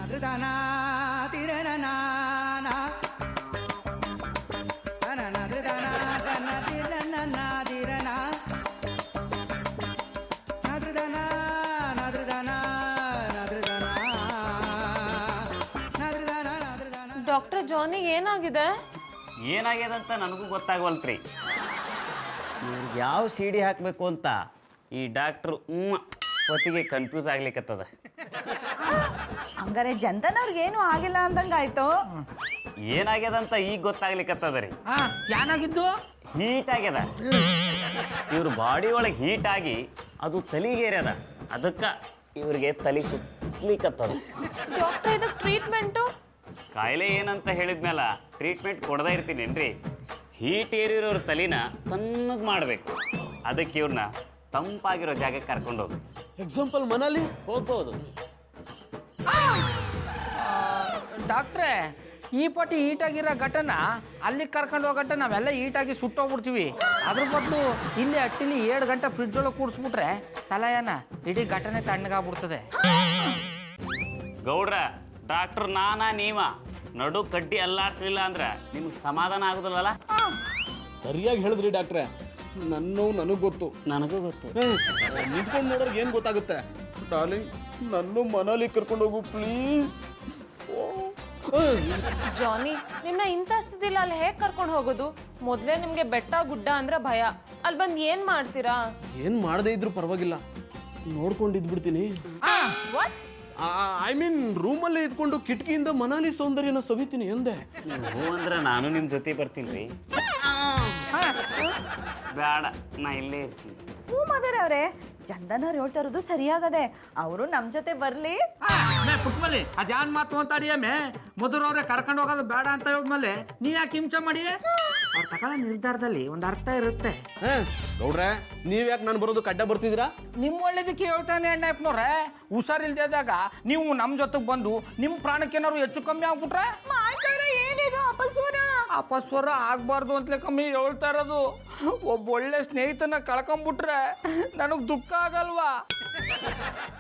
ನದ್ರದಾನ ತಿರನನ ನದ್ರದಾನ ತನ ತಿರನನ ತಿರನ ನದ್ರದಾನ ನದ್ರದಾನ ನದ್ರದಾನ ನದ್ರದಾನ ನದ್ರದಾನ. ಡಾಕ್ಟರ್ ಜಾನಿ ಏನಾಗಿದೆ? ಏನಾಗ್ಯದಂತ ನನಗೂ ಗೊತ್ತಾಗವಲ್ತ್ರಿ. ಇವ್ರಿಗೆ ಯಾವ ಸಿ ಡಿ ಹಾಕಬೇಕು ಅಂತ ಈ ಡಾಕ್ಟ್ರು ಹೊತ್ತಿಗೆ ಕನ್ಫ್ಯೂಸ್ ಆಗ್ಲಿಕ್ಕತ್ತದ. ಹಂಗಾರೆ ಜಂತನವ್ರಿಗೆ ಏನು ಆಗಿಲ್ಲ ಅಂದಂಗಾಯ್ತು. ಏನಾಗ್ಯದಂತ ಈಗ ಗೊತ್ತಾಗ್ಲಿಕ್ಕತ್ತದ ರೀ. ಏನಾಗಿದ್ದು? ಹೀಟ್ ಆಗ್ಯದ. ಇವ್ರ ಬಾಡಿ ಒಳಗೆ ಹೀಟ್ ಆಗಿ ಅದು ತಲಿಗೇರ್ಯದ. ಅದಕ್ಕೆ ಇವ್ರಿಗೆ ತಲೆ ಸುತ್ತಲಿಕ್ಕತ್ತದ. ಡಾಕ್ಟರ್ ಇದಕ್ಕೆ ಟ್ರೀಟ್ಮೆಂಟು? ಕಾಯಿಲೆ ಏನಂತ ಹೇಳಿದ್ಮೇಲೆ ಟ್ರೀಟ್ಮೆಂಟ್ ಕೊಡದೇ ಇರ್ತೀನೇನ್ರಿ. ಹೀಟ್ ಏರಿರೋರ ತಲೆನ ತಣ್ಣಗೆ ಮಾಡಬೇಕು. ಅದಕ್ಕೆ ಇವ್ರನ್ನ ತಂಪಾಗಿರೋ ಜಾಗಕ್ಕೆ ಕರ್ಕೊಂಡು ಹೋಗಿ. ಎಕ್ಸಾಂಪಲ್ ಮನಾಲಿ ಹೋಗ್ಬೋದು. ಡಾಕ್ಟ್ರೇ, ಈ ಪಟ್ಟಿ ಈಟಾಗಿರೋ ಘಟನ ಅಲ್ಲಿ ಕರ್ಕೊಂಡು ಹೋಗಟ್ಟ ನಾವೆಲ್ಲ ಈಟಾಗಿ ಸುಟ್ಟೋಗ್ಬಿಡ್ತೀವಿ. ಅದ್ರ ಬದಲು ಇಲ್ಲಿ ಅಟ್ಟಿಲಿ 7 ಗಂಟೆ ಫ್ರಿಡ್ಜ್ ಒಳಗೆ ಕೂಡಿಸ್ಬಿಟ್ರೆ ತಲೆಯನ್ನ ಇಡೀ ಘಟನೆ ತಣ್ಣಗಾಗ್ಬಿಡ್ತದೆ. ಗೌಡ್ರ, ಡಾಕ್ಟರ್ ನಾನಾ ನೀವ ನಡು ಕಡ್ಡಿ ಅಲ್ಲಾಡ್ಸಲಿಲ್ಲ ಅಂದ್ರೆ ನಿಮ್ಗೆ ಸಮಾಧಾನ ಆಗುದಿಲ್ಲಲ್ಲ? ಸರಿಯಾಗಿ ಹೇಳಿದ್ರಿ ಡಾಕ್ಟ್ರೆ. ನನಗೆ ಗೊತ್ತು. ನನಗೂ ಗೊತ್ತು. ನಿಂತ್ಕೊಂಡು ನೋಡೋರ್ಗೆ ಏನು ಗೊತ್ತಾಗುತ್ತೆ? ಡಾರ್ಲಿಂಗ್, ನನ್ನ ಮನಾಲಿ ಕರ್ಕೊಂಡು ಹೋಗು ಪ್ಲೀಸ್. ಜಾನಿ, ನಿಮ್ಮನ್ನ ಇಂಥ ಸ್ಥಿತಿಲಿ ಅಲ್ಲಿ ಹೇಗೆ ಕರ್ಕೊಂಡು ಹೋಗೋದು? ಮೊದಲೇ ನಿಮಗೆ ಬೆಟ್ಟ ಗುಡ್ಡ ಅಂದ್ರೆ ಭಯ. ಅಲ್ಲಿ ಬಂದು ಏನು ಮಾಡ್ತೀರಾ? ಏನು ಮಾಡದೇ ಇದ್ರು ಪರವಾಗಿಲ್ಲ, ನೋಡ್ಕೊಂಡು ಇದ್ಬಿಡ್ತೀನಿ. ಐ ಮೀನ್ ರೂಮಲ್ಲೇ ಇದ್ಕೊಂಡು ಕಿಟಕಿಯಿಂದ ಮನಾಲಿ ಸೌಂದರ್ಯನ ಸವಿತೀನಿ ಎಂದೆ. ನೀವು ಹೂ ಅಂದ್ರೆ ನಾನು ನಿಮ್ಮ ಜೊತೆ ಬರ್ತೀನಿ ರೀ. ಬೇಡ, ನಾ ಇಲ್ಲೇ ಇರ್ತೀನಿ. ಹ್ಞೂ ಮದರ್ ಅವರೇ, ಚಂದನವ್ರು ಹೇಳ್ತಾ ಇರೋದು ಸರಿಯಾಗದೆ. ಅವರು ನಮ್ಮ ಜೊತೆ ಬರಲಿ. ಪುಟ್ಮಲ್ಲಿ ಅದ್ಯಾನ್ ಮಾತು ಅಂತಾಡಿಯಮ್ಮೆ? ಮೊದಲವ್ರೆ ಕರ್ಕೊಂಡು ಹೋಗೋದು ಬೇಡ ಅಂತ ಹೇಳಿದ್ಮೇಲೆ ನೀ ಯಾಕೆ ಹಿಂಸೆ ಮಾಡಿ? ಅವ್ರು ತಗೊಳ್ಳೋ ನಿರ್ಧಾರದಲ್ಲಿ ಒಂದು ಅರ್ಥ ಇರುತ್ತೆ. ಗೌಡ್ರೆ, ನೀವ್ ಯಾಕೆ ನಾನು ಬರೋದು ಕಡ್ಡ ಬರ್ತಿದ್ದೀರಾ? ನಿಮ್ಮ ಒಳ್ಳೇದಕ್ಕೆ ಹೇಳ್ತಾನೆ ಅಣ್ಣಪ್ಪನವ್ರೆ. ಹುಷಾರಿಲ್ದಾಗ ನೀವು ನಮ್ಮ ಜೊತೆಗೆ ಬಂದು ನಿಮ್ಮ ಪ್ರಾಣಕ್ಕೇನಾದ್ರು ಹೆಚ್ಚು ಕಮ್ಮಿ ಆಗ್ಬಿಟ್ರೆ? ಏನಿದು ಅಪಸ್ವರ? ಅಪಸ್ವರ ಆಗ್ಬಾರ್ದು ಅಂತಲೇ ಕಮ್ಮಿ ಹೇಳ್ತಾ ಇರೋದು. ಒಬ್ಬ ಒಳ್ಳೆ ಸ್ನೇಹಿತನ ಕಳ್ಕೊಂಬಿಟ್ರೆ ನನಗೆ ದುಃಖ ಆಗಲ್ವಾ?